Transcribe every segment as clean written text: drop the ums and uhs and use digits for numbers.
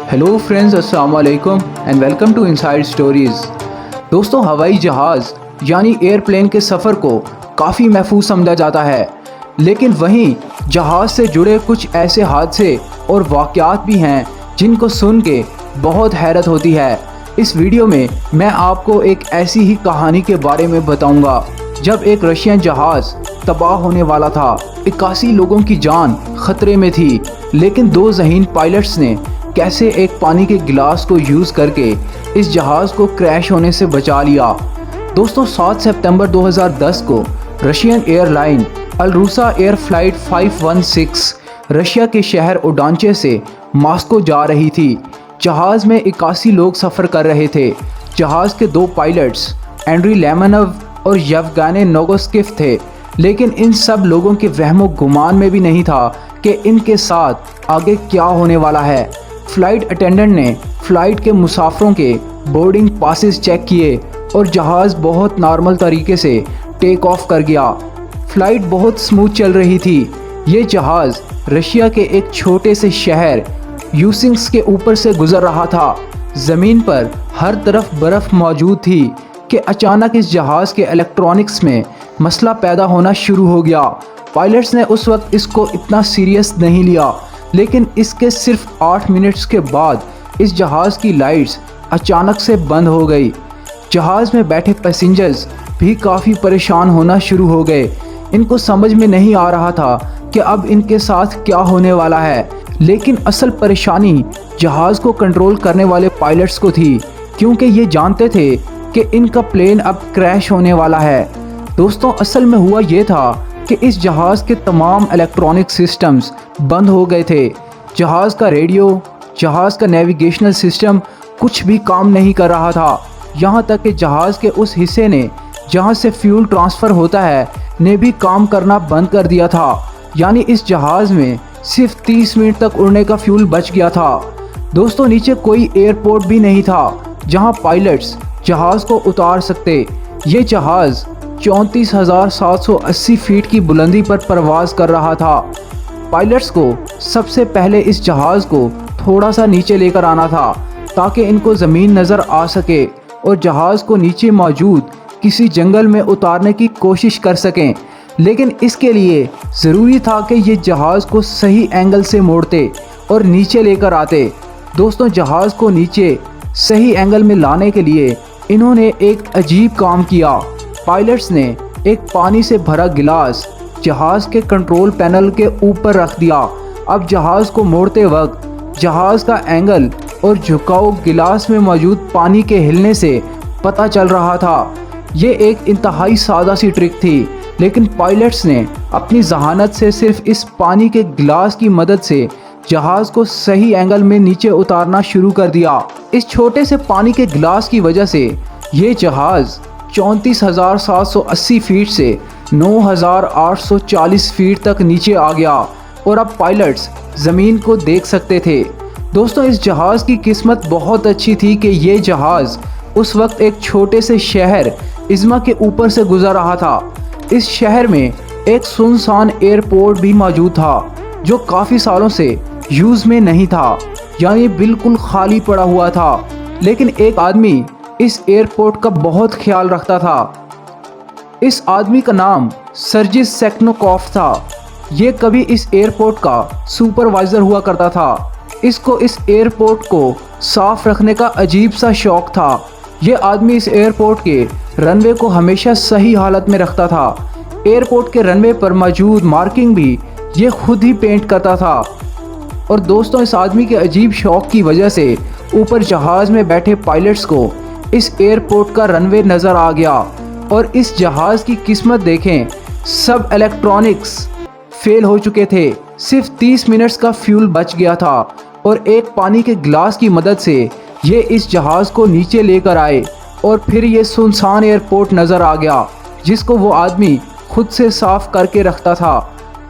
Hello friends, अस्सलाम वालेकुम and welcome to Inside Stories. दोस्तों, हवाई जहाज़ यानी एयरप्लेन के सफ़र को काफ़ी महफूज समझा जाता है, लेकिन वहीं जहाज़ से जुड़े कुछ ऐसे हादसे और वाक़यात भी हैं जिनको सुन के बहुत हैरत होती है। इस वीडियो में मैं आपको एक ऐसी ही कहानी के बारे में बताऊंगा जब एक रशियन जहाज़ तबाह होने वाला था। 81 लोगों की जान खतरे में थी, लेकिन दो ज़हीन पायलट्स ने कैसे एक पानी के गिलास को यूज़ करके इस जहाज़ को क्रैश होने से बचा लिया। दोस्तों, 7 सितंबर 2010 को Russian airline Alrosa air flight 516 Russia के शहर ओडांचे से मॉस्को जा रही थी। जहाज़ में 81 लोग सफ़र कर रहे थे। जहाज़ के दो पायलट्स एंड्री लेमनव और येवगेनी नोगोस्किफ थे, लेकिन इन सब लोगों के वहमो गुमान में भी नहीं था कि इनके साथ आगे क्या होने वाला है। फ़्लाइट अटेंडेंट ने फ़्लाइट के मुसाफिरों के बोर्डिंग पासेस चेक किए और जहाज़ बहुत नॉर्मल तरीके से टेक ऑफ कर गया। फ़्लाइट बहुत स्मूथ चल रही थी। ये जहाज़ रशिया के एक छोटे से शहर यूसिंग्स के ऊपर से गुज़र रहा था। ज़मीन पर हर तरफ बर्फ़ मौजूद थी कि अचानक इस जहाज़ के इलेक्ट्रॉनिक्स में मसला पैदा होना शुरू हो गया। पायलट्स ने उस वक्त इसको इतना सीरियस नहीं लिया, लेकिन इसके सिर्फ 8 मिनट्स के बाद इस जहाज़ की लाइट्स अचानक से बंद हो गई। जहाज़ में बैठे पैसेंजर्स भी काफ़ी परेशान होना शुरू हो गए। इनको समझ में नहीं आ रहा था कि अब इनके साथ क्या होने वाला है, लेकिन असल परेशानी जहाज़ को कंट्रोल करने वाले पायलट्स को थी, क्योंकि ये जानते थे कि इनका प्लेन अब क्रैश होने वाला है। दोस्तों, असल में हुआ ये था कि इस जहाज़ के तमाम इलेक्ट्रॉनिक सिस्टम्स बंद हो गए थे। जहाज़ का रेडियो, जहाज़ का नेविगेशनल सिस्टम कुछ भी काम नहीं कर रहा था। यहाँ तक कि जहाज़ के उस हिस्से ने जहाँ से फ्यूल ट्रांसफ़र होता है ने भी काम करना बंद कर दिया था। यानी इस जहाज़ में सिर्फ 30 मिनट तक उड़ने का फ्यूल बच गया था। दोस्तों, नीचे कोई एयरपोर्ट भी नहीं था जहाँ पायलट्स जहाज़ को उतार सकते। ये जहाज़ 34,780 फीट की बुलंदी पर परवाज़ कर रहा था। पायलट्स को सबसे पहले इस जहाज़ को थोड़ा सा नीचे लेकर आना था ताकि इनको ज़मीन नज़र आ सके और जहाज़ को नीचे मौजूद किसी जंगल में उतारने की कोशिश कर सकें। लेकिन इसके लिए ज़रूरी था कि ये जहाज़ को सही एंगल से मोड़ते और नीचे लेकर आते। दोस्तों, जहाज़ को नीचे सही एंगल में लाने के लिए इन्होंने एक अजीब काम किया। पायलट्स ने एक पानी से भरा गिलास जहाज़ के कंट्रोल पैनल के ऊपर रख दिया। अब जहाज़ को मोड़ते वक्त जहाज़ का एंगल और झुकाव गिलास में मौजूद पानी के हिलने से पता चल रहा था। ये एक इंतहाई सादा सी ट्रिक थी, लेकिन पायलट्स ने अपनी जहानत से सिर्फ इस पानी के गिलास की मदद से जहाज़ को सही एंगल में नीचे उतारना शुरू कर दिया। इस छोटे से पानी के गिलास की वजह से ये जहाज़ 34,780 फीट से 9,840 फीट तक नीचे आ गया और अब पायलट्स ज़मीन को देख सकते थे। दोस्तों, इस जहाज़ की किस्मत बहुत अच्छी थी कि ये जहाज़ उस वक्त एक छोटे से शहर इज़्मा के ऊपर से गुजर रहा था। इस शहर में एक सुनसान एयरपोर्ट भी मौजूद था जो काफ़ी सालों से यूज़ में नहीं था, यानी बिल्कुल खाली पड़ा हुआ था। लेकिन एक आदमी इस एयरपोर्ट का बहुत ख्याल रखता था। इस आदमी का नाम सर्जी सेक्नोकॉफ था। ये कभी इस एयरपोर्ट का सुपरवाइज़र हुआ करता था। इसको इस एयरपोर्ट को साफ रखने का अजीब सा शौक़ था। ये आदमी इस एयरपोर्ट के रनवे को हमेशा सही हालत में रखता था। एयरपोर्ट के रनवे पर मौजूद मार्किंग भी ये खुद ही पेंट करता था। और दोस्तों, इस आदमी के अजीब शौक़ की वजह से ऊपर जहाज़ में बैठे पायलट्स को इस एयरपोर्ट का रनवे नज़र आ गया। और इस जहाज़ की किस्मत देखें, सब इलेक्ट्रॉनिक्स फेल हो चुके थे। सिर्फ 30 मिनट्स का फ्यूल बच गया था और एक पानी के गिलास की मदद से ये इस जहाज़ को नीचे लेकर आए और फिर ये सुनसान एयरपोर्ट नज़र आ गया जिसको वो आदमी खुद से साफ करके रखता था।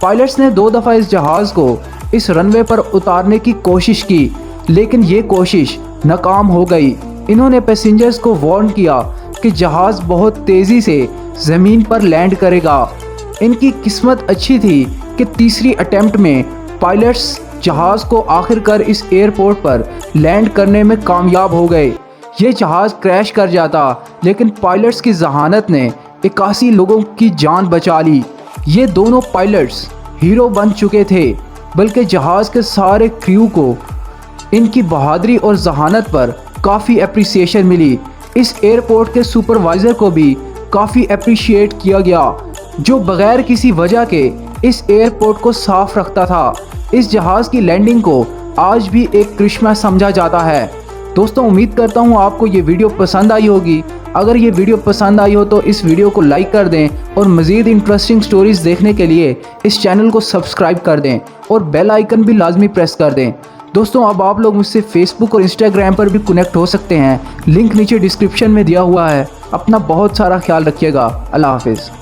पायलट्स ने 2 दफ़ा इस जहाज़ को इस रनवे पर उतारने की कोशिश की, लेकिन ये कोशिश नाकाम हो गई। इन्होंने पैसेंजर्स को वार्न किया कि जहाज़ बहुत तेज़ी से ज़मीन पर लैंड करेगा। इनकी किस्मत अच्छी थी कि तीसरी अटेम्प्ट में पायलट्स جہاز کو آخر کار اس ایئرپورٹ پر لینڈ کرنے میں کامیاب ہو گئے۔ یہ جہاز کریش کر جاتا لیکن پائلٹس کی ذہانت نے 81 لوگوں کی جان بچا لی۔ یہ دونوں پائلٹس ہیرو بن چکے تھے، بلکہ جہاز کے سارے کریو کو ان کی بہادری اور ذہانت پر کافی اپریسیشن ملی۔ اس ایئرپورٹ کے سپروائزر کو بھی کافی اپریشیٹ کیا گیا، جو بغیر کسی وجہ کے اس ایئرپورٹ کو صاف رکھتا تھا۔ اس جہاز کی لینڈنگ کو آج بھی ایک کرشمہ سمجھا جاتا ہے۔ دوستوں، امید کرتا ہوں آپ کو یہ ویڈیو پسند آئی ہوگی۔ اگر یہ ویڈیو پسند آئی ہو تو اس ویڈیو کو لائک کر دیں اور مزید انٹرسٹنگ سٹوریز دیکھنے کے لیے اس چینل کو سبسکرائب کر دیں اور بیل آئیکن بھی لازمی پریس کر دیں۔ دوستوں، اب آپ لوگ مجھ سے فیس بک اور انسٹاگرام پر بھی کنیکٹ ہو سکتے ہیں، لنک نیچے ڈسکرپشن میں دیا ہوا ہے۔ اپنا بہت سارا خیال رکھیے گا۔ اللہ حافظ۔